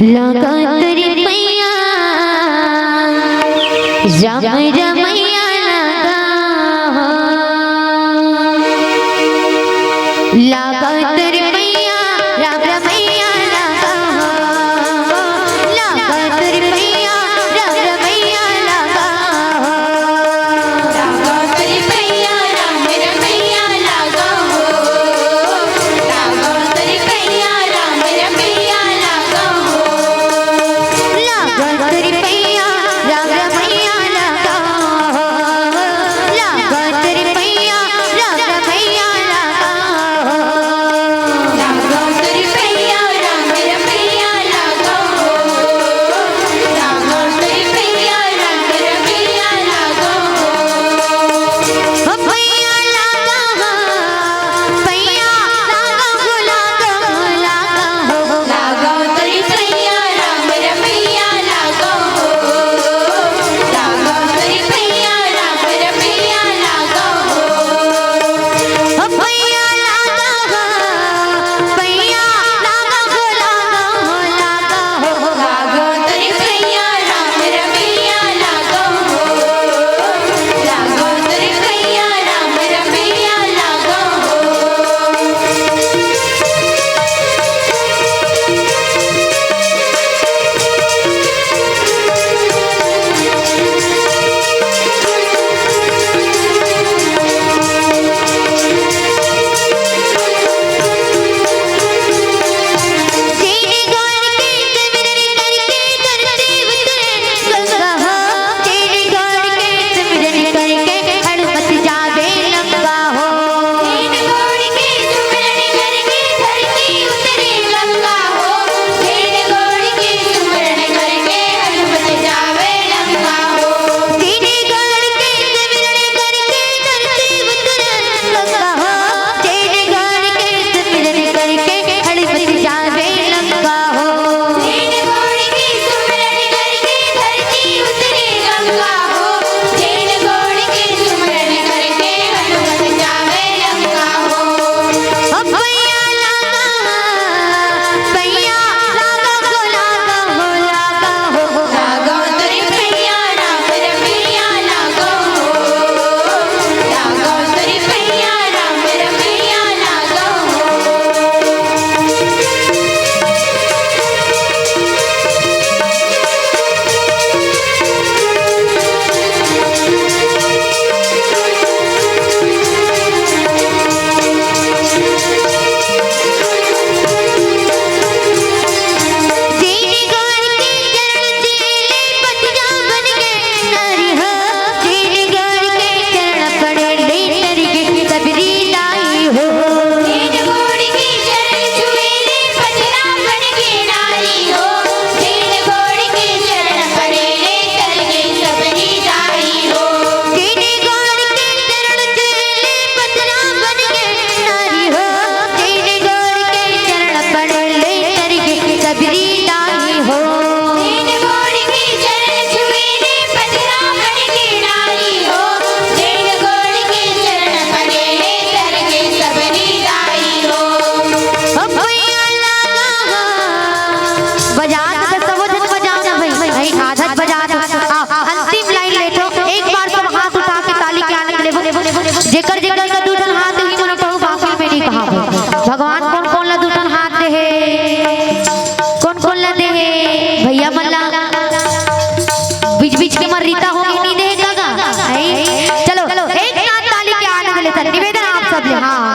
लगा तेरी मैया राम रमैया लगा तेरी मैया राम रमैया लगा तेरी मैया राम रमैया लगा तेरी मैया राम रमैया लगा तेरी मैया राम रमैया लगा तेरी मैया राम रमैया लगा तेरी मैया राम रमैया लगा तेरी मैया राम रमैया लगा तेरी मैया राम रमैया लगा भैया लगा भैया लगा तेरी मैया राम रमैया लगा तेरी मैया राम रमैया लगा भैया लगा भैया तेरी मैया राम रमैया लगा तेरी मैया राम रमैया लगा तेरी गौर के सिमरन करके धरती उतरे गंगा हो तेरी गौर के सिमरन करके हड़मत जावे लंगा हो तेरी गौर के सिमरन करके धरती उतरे गंगा हो तेरी गौर के सिमरन करके हनुमत जावे लंका हो तेरी गौर के सिमरन करके धरती उतरे गंगा हो तेरी गौर के सिमरन करके हड़मत जावे लंगा हो तेरी गौर के सिमरन करके धरती उतरे गंगा हो तेरी गौर के सिमरन करके हनुमत जावे लंका हो भैया लगा लगा तेरी मैया राम रमैया लगा तेरी मैया राम रमैया लगा तेरी गौर के चरण चेले पतिया बन गए नारी हो तेरी गौर के चरण पड़े नारी के सबरी लाई हो तेरी गौर के चरण छुएले पतिया बन के नारी हो तेरी गौर के चरण पड़ेले करके सबरी दाई हो तेरी गौर के चरण चेले पतिया बन गए नारी हो तेरी गौर के चरण पड़े नारी के सबरी लाई हो तेरी गौर के चरण छुएले पतिया बन के नारी हो तेरी गौर के चरण पड़ेले करके सबरी दाई हो भैया लगा बजा तो सब जन बजाओ ना भाई आधा बजा दो अंतिम लाइन लेतो एक बार सब हाथ उठा के ताली के आनंद लेबो जेकर जेकर का दूठन हाथ ही मन कहू बाकी में नहीं कहा भगवान कौन कौन ला दूठन हाथ दे है कौन कौन ला दे है भैया मल्ला बीच बीच के मर रीता होगी नहीं दे काका चलो एक साथ ताली के आनंद लेते निवेदन आप सब ले हां